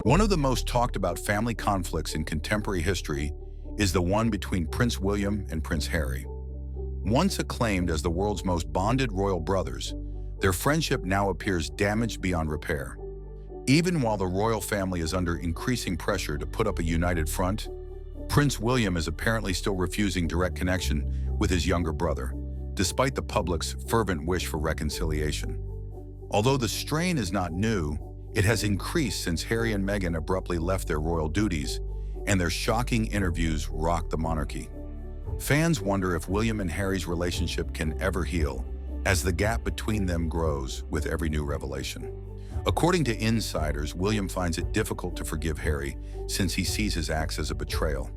One of the most talked about family conflicts in contemporary history is the one between Prince William and Prince Harry. Once acclaimed as the world's most bonded royal brothers, their friendship now appears damaged beyond repair. Even while the royal family is under increasing pressure to put up a united front, Prince William is apparently still refusing direct connection with his younger brother, despite the public's fervent wish for reconciliation. Although the strain is not new, it has increased since Harry and Meghan abruptly left their royal duties, and their shocking interviews rocked the monarchy. Fans wonder if William and Harry's relationship can ever heal, as the gap between them grows with every new revelation. According to insiders, William finds it difficult to forgive Harry since he sees his acts as a betrayal.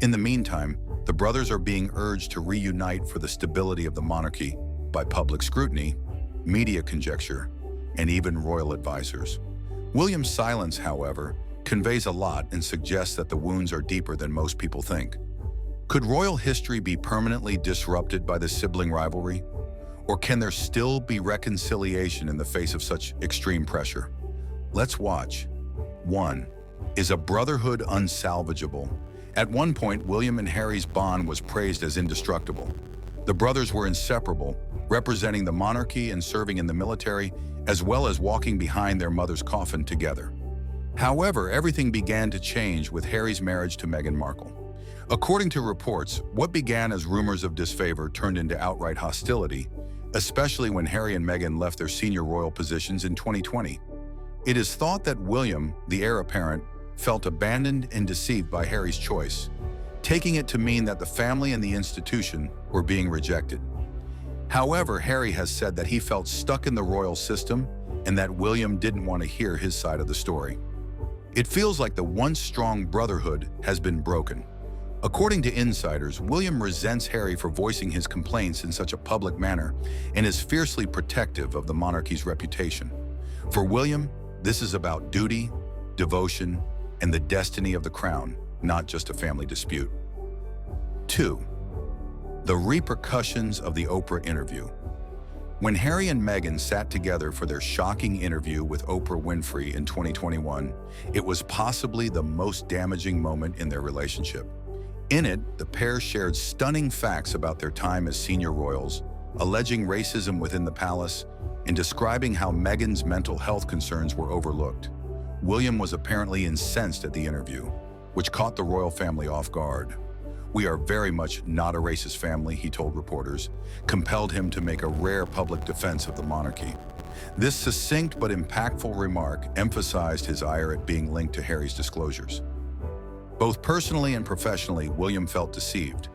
In the meantime, the brothers are being urged to reunite for the stability of the monarchy by public scrutiny, media conjecture, and even royal advisors. William's silence, however, conveys a lot and suggests that the wounds are deeper than most people think. Could royal history be permanently disrupted by the sibling rivalry? Or can there still be reconciliation in the face of such extreme pressure? Let's watch. 1. Is a brotherhood unsalvageable? At one point, William and Harry's bond was praised as indestructible. The brothers were inseparable, representing the monarchy and serving in the military, as well as walking behind their mother's coffin together. However, everything began to change with Harry's marriage to Meghan Markle. According to reports, what began as rumors of disfavor turned into outright hostility, especially when Harry and Meghan left their senior royal positions in 2020. It is thought that William, the heir apparent, felt abandoned and deceived by Harry's choice, taking it to mean that the family and the institution were being rejected. However, Harry has said that he felt stuck in the royal system and that William didn't want to hear his side of the story. It feels like the once strong brotherhood has been broken. According to insiders, William resents Harry for voicing his complaints in such a public manner and is fiercely protective of the monarchy's reputation. For William, this is about duty, devotion, and the destiny of the crown, not just a family dispute. 2. The repercussions of the Oprah interview. When Harry and Meghan sat together for their shocking interview with Oprah Winfrey in 2021, it was possibly the most damaging moment in their relationship. In it, the pair shared stunning facts about their time as senior royals, alleging racism within the palace, and describing how Meghan's mental health concerns were overlooked. William was apparently incensed at the interview, which caught the royal family off guard. "We are very much not a racist family," he told reporters, compelled him to make a rare public defense of the monarchy. This succinct but impactful remark emphasized his ire at being linked to Harry's disclosures. Both personally and professionally, William felt deceived.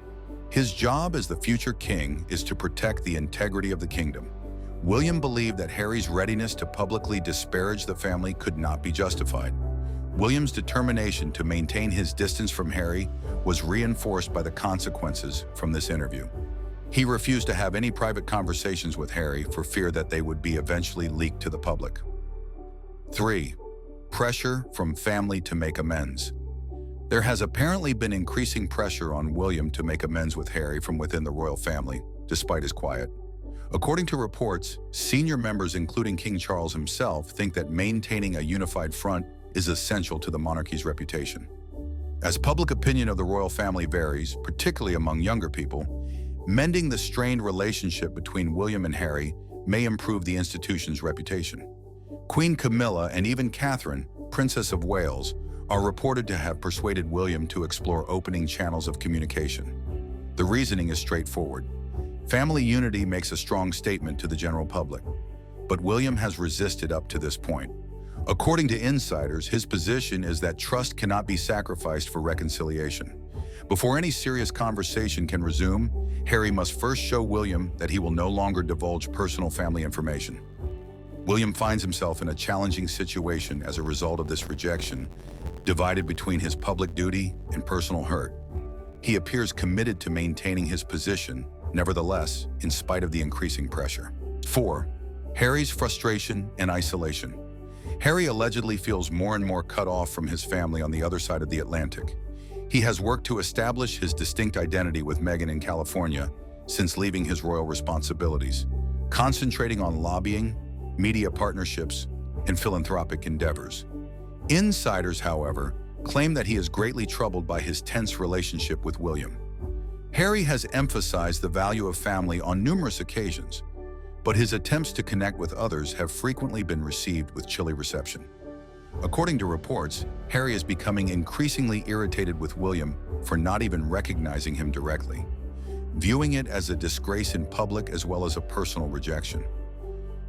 His job as the future king is to protect the integrity of the kingdom. William believed that Harry's readiness to publicly disparage the family could not be justified. William's determination to maintain his distance from Harry was reinforced by the consequences from this interview. He refused to have any private conversations with Harry for fear that they would be eventually leaked to the public. 3. Pressure from family to make amends. There has apparently been increasing pressure on William to make amends with Harry from within the royal family, despite his quiet. According to reports, senior members including King Charles himself think that maintaining a unified front is essential to the monarchy's reputation. As public opinion of the royal family varies, particularly among younger people, mending the strained relationship between William and Harry may improve the institution's reputation. Queen Camilla and even Catherine, Princess of Wales, are reported to have persuaded William to explore opening channels of communication. The reasoning is straightforward. Family unity makes a strong statement to the general public, but William has resisted up to this point. According to insiders, his position is that trust cannot be sacrificed for reconciliation. Before any serious conversation can resume, Harry must first show William that he will no longer divulge personal family information. William finds himself in a challenging situation as a result of this rejection, divided between his public duty and personal hurt. He appears committed to maintaining his position, nevertheless, in spite of the increasing pressure. 4. Harry's frustration and isolation. Harry allegedly feels more and more cut off from his family on the other side of the Atlantic. He has worked to establish his distinct identity with Meghan in California since leaving his royal responsibilities, concentrating on lobbying, media partnerships, and philanthropic endeavors. Insiders, however, claim that he is greatly troubled by his tense relationship with William. Harry has emphasized the value of family on numerous occasions, but his attempts to connect with others have frequently been received with chilly reception. According to reports, Harry is becoming increasingly irritated with William for not even recognizing him directly, viewing it as a disgrace in public as well as a personal rejection.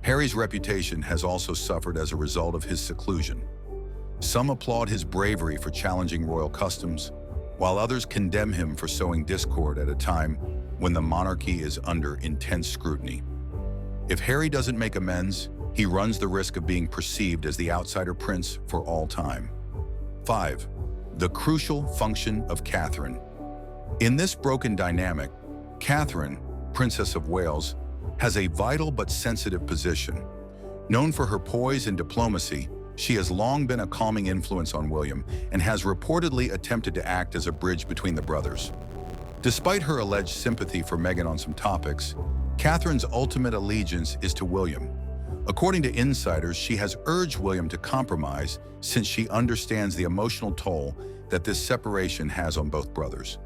Harry's reputation has also suffered as a result of his seclusion. Some applaud his bravery for challenging royal customs, while others condemn him for sowing discord at a time when the monarchy is under intense scrutiny. If Harry doesn't make amends, he runs the risk of being perceived as the outsider prince for all time. 5. The crucial function of Catherine. In this broken dynamic, Catherine, Princess of Wales, has a vital but sensitive position. Known for her poise and diplomacy, she has long been a calming influence on William and has reportedly attempted to act as a bridge between the brothers. Despite her alleged sympathy for Meghan on some topics, Catherine's ultimate allegiance is to William. According to insiders, she has urged William to compromise since she understands the emotional toll that this separation has on both brothers.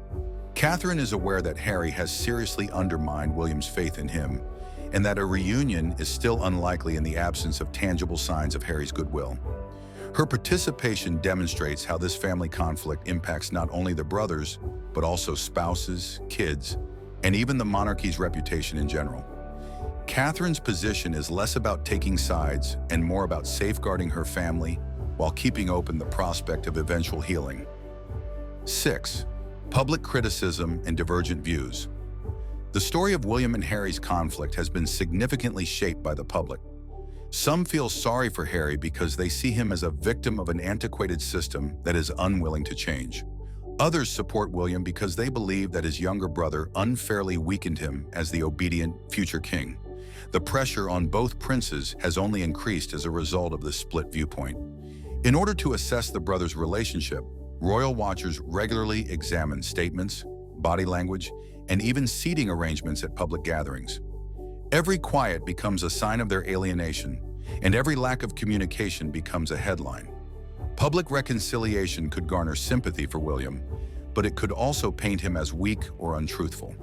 Catherine is aware that Harry has seriously undermined William's faith in him, and that a reunion is still unlikely in the absence of tangible signs of Harry's goodwill. Her participation demonstrates how this family conflict impacts not only the brothers, but also spouses, kids, and even the monarchy's reputation in general. Catherine's position is less about taking sides and more about safeguarding her family while keeping open the prospect of eventual healing. 6. Public criticism and divergent views. The story of William and Harry's conflict has been significantly shaped by the public. Some feel sorry for Harry because they see him as a victim of an antiquated system that is unwilling to change. Others support William because they believe that his younger brother unfairly weakened him as the obedient future king. The pressure on both princes has only increased as a result of this split viewpoint. In order to assess the brothers' relationship, royal watchers regularly examine statements, body language, and even seating arrangements at public gatherings. Every quiet becomes a sign of their alienation, and every lack of communication becomes a headline. Public reconciliation could garner sympathy for William, but it could also paint him as weak or untruthful.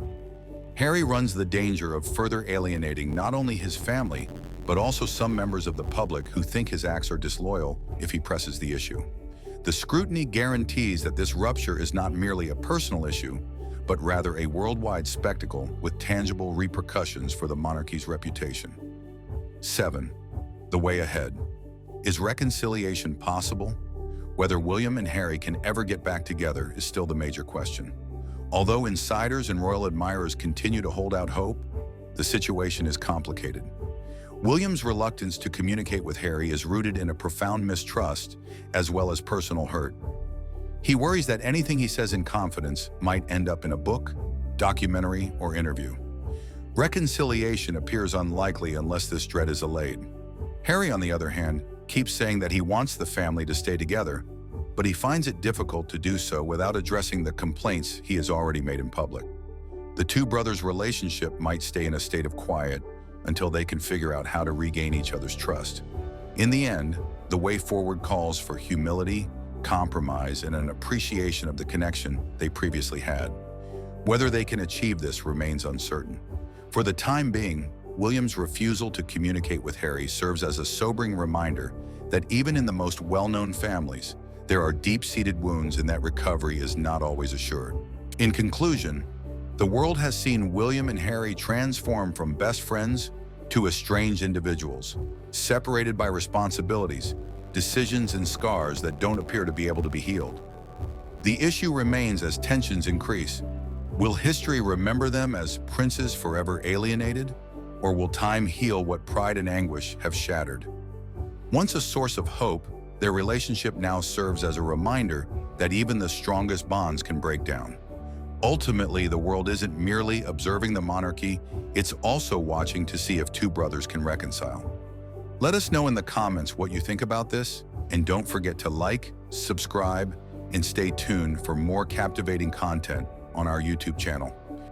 Harry runs the danger of further alienating not only his family, but also some members of the public who think his acts are disloyal if he presses the issue. The scrutiny guarantees that this rupture is not merely a personal issue, but rather a worldwide spectacle with tangible repercussions for the monarchy's reputation. 7. The way ahead. Is reconciliation possible? Whether William and Harry can ever get back together is still the major question. Although insiders and royal admirers continue to hold out hope, the situation is complicated. William's reluctance to communicate with Harry is rooted in a profound mistrust as well as personal hurt. He worries that anything he says in confidence might end up in a book, documentary, or interview. Reconciliation appears unlikely unless this dread is allayed. Harry, on the other hand, keeps saying that he wants the family to stay together, but he finds it difficult to do so without addressing the complaints he has already made in public. The two brothers' relationship might stay in a state of quiet until they can figure out how to regain each other's trust. In the end, the way forward calls for humility, compromise, and an appreciation of the connection they previously had. Whether they can achieve this remains uncertain. For the time being, William's refusal to communicate with Harry serves as a sobering reminder that even in the most well-known families, there are deep-seated wounds and that recovery is not always assured. In conclusion, the world has seen William and Harry transform from best friends to estranged individuals, separated by responsibilities, decisions, and scars that don't appear to be able to be healed. The issue remains as tensions increase. Will history remember them as princes forever alienated, or will time heal what pride and anguish have shattered? Once a source of hope, their relationship now serves as a reminder that even the strongest bonds can break down. Ultimately, the world isn't merely observing the monarchy, it's also watching to see if two brothers can reconcile. Let us know in the comments what you think about this, and don't forget to like, subscribe, and stay tuned for more captivating content on our YouTube channel.